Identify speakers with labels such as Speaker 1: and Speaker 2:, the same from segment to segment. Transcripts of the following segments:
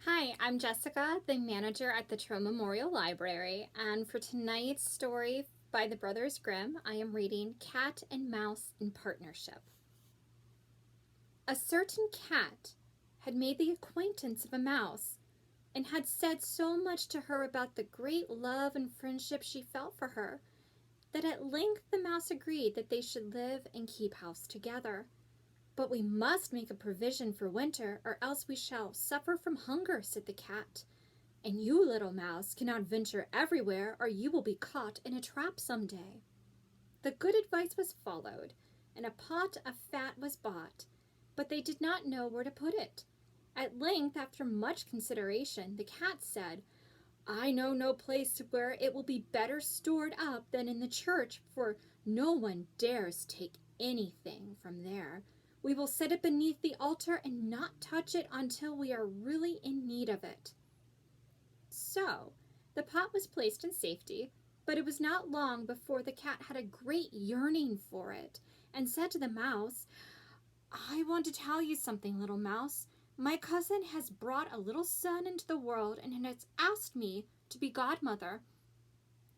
Speaker 1: Hi, I'm Jessica, the manager at the Trow Memorial Library, and for tonight's story by the Brothers Grimm, I am reading Cat and Mouse in Partnership. A certain cat had made the acquaintance of a mouse and had said so much to her about the great love and friendship she felt for her that at length the mouse agreed that they should live and keep house together. "But we must make a provision for winter, or else we shall suffer from hunger," said the cat. "And you, little mouse, cannot venture everywhere, or you will be caught in a trap some day." The good advice was followed, and a pot of fat was bought, but they did not know where to put it. At length, after much consideration, the cat said, "I know no place where it will be better stored up than in the church, for no one dares take anything from there. We will set it beneath the altar and not touch it until we are really in need of it." So the pot was placed in safety, but it was not long before the cat had a great yearning for it, and said to the mouse, "I want to tell you something, little mouse. My cousin has brought a little son into the world and has asked me to be godmother.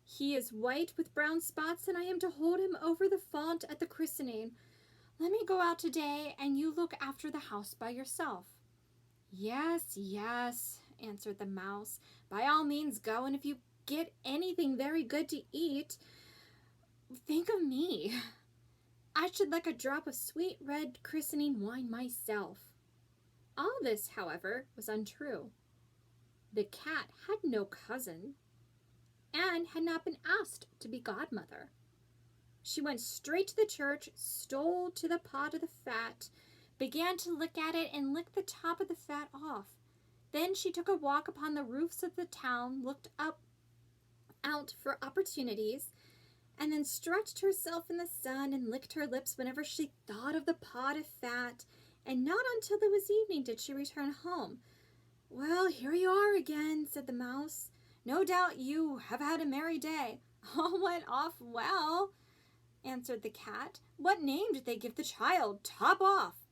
Speaker 1: He is white with brown spots, and I am to hold him over the font at the christening. Let me go out today, and you look after the house by yourself." "Yes, yes," answered the mouse. "By all means go, and if you get anything very good to eat, think of me. I should like a drop of sweet red christening wine myself." All this, however, was untrue. The cat had no cousin, and had not been asked to be godmother. She went straight to the church, stole to the pot of the fat, began to look at it, and licked the top of the fat off. Then she took a walk upon the roofs of the town, looked up out for opportunities, and then stretched herself in the sun and licked her lips whenever she thought of the pot of fat, and not until it was evening did she return home. "Well, here you are again," said the mouse. "No doubt you have had a merry day." "All went off well," answered the cat. "What name did they give the child? Top off,"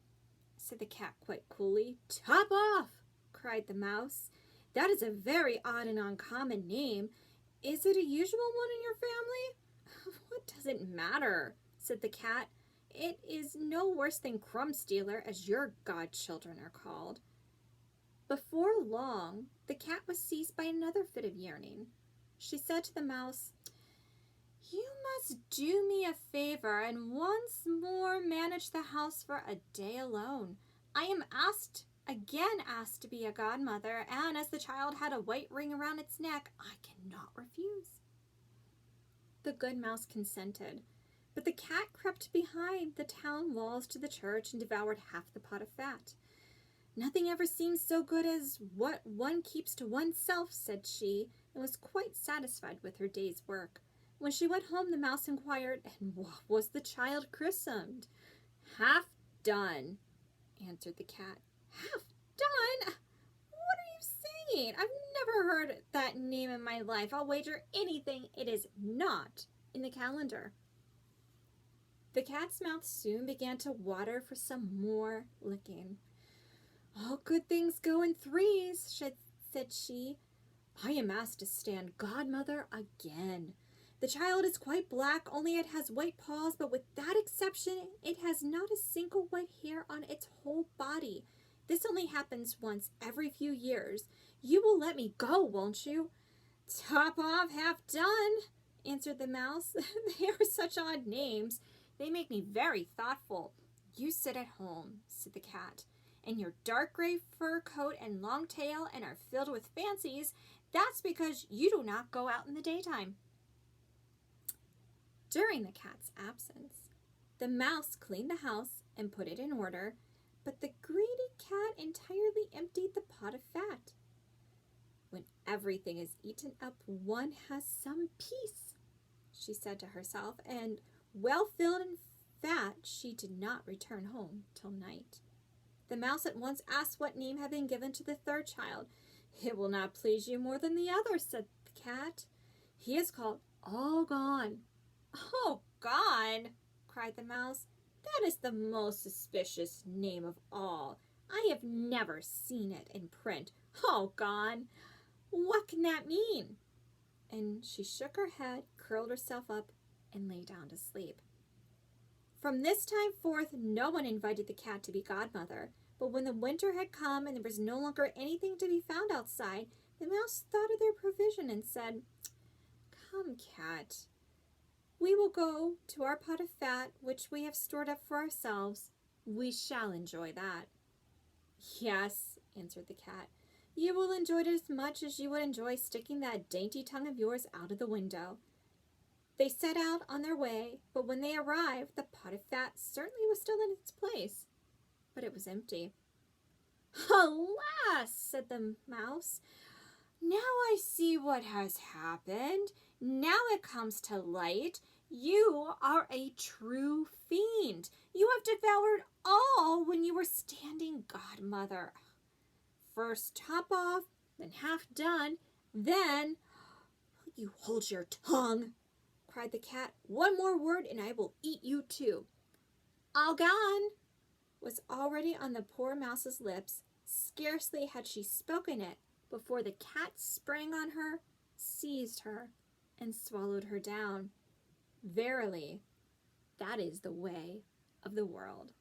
Speaker 1: said the cat quite coolly. "Top off," cried the mouse. "That is a very odd and uncommon name. Is it a usual one in your family?" "What does it matter?" said the cat. "It is no worse than Crumb Stealer, as your godchildren are called." Before long, the cat was seized by another fit of yearning. She said to the mouse, "You must do me a favor and once more manage the house for a day alone. I am again asked to be a godmother, and as the child had a white ring around its neck, I cannot refuse." The good mouse consented, but the cat crept behind the town walls to the church and devoured half the pot of fat. "Nothing ever seems so good as what one keeps to oneself," said she, and was quite satisfied with her day's work. When she went home, the mouse inquired, "And what was the child christened?" "Half done," answered the cat. "Half done? What are you saying? I've never heard that name in my life. I'll wager anything it is not in the calendar." The cat's mouth soon began to water for some more licking. "All good things go in threes," said she. "I am asked to stand godmother again. The child is quite black, only it has white paws, but with that exception, it has not a single white hair on its whole body. This only happens once every few years. You will let me go, won't you?" "Top off, half done," answered the mouse. "They are such odd names. They make me very thoughtful." "You sit at home," said the cat, "in your dark gray fur coat and long tail, and are filled with fancies. That's because you do not go out in the daytime." During the cat's absence, the mouse cleaned the house and put it in order, but the greedy cat entirely emptied the pot of fat. "When everything is eaten up, one has some peace," she said to herself, and well filled and fat, she did not return home till night. The mouse at once asked what name had been given to the third child. "It will not please you more than the other," said the cat. "He is called All Gone." "Oh, gone!" cried the mouse. "That is the most suspicious name of all. I have never seen it in print. Oh, gone. What can that mean? And she shook her head, curled herself up, and lay down to sleep. From this time forth, no one invited the cat to be godmother, but when the winter had come and there was no longer anything to be found outside, the mouse thought of their provision and said, "Come, cat, we will go to our pot of fat, which we have stored up for ourselves. We shall enjoy that." "Yes," answered the cat, "you will enjoy it as much as you would enjoy sticking that dainty tongue of yours out of the window." They set out on their way, but when they arrived, the pot of fat certainly was still in its place, but it was empty. "Alas!" said the mouse, "now I see what has happened. Now it comes to light. You are a true fiend. You have devoured all when you were standing godmother. First top off, then half done, then—" "Will you hold your tongue?" cried the cat. "One more word and I will eat you too." "All gone," was already on the poor mouse's lips. Scarcely had she spoken it before the cat sprang on her, seized her, and swallowed her down. Verily, that is the way of the world.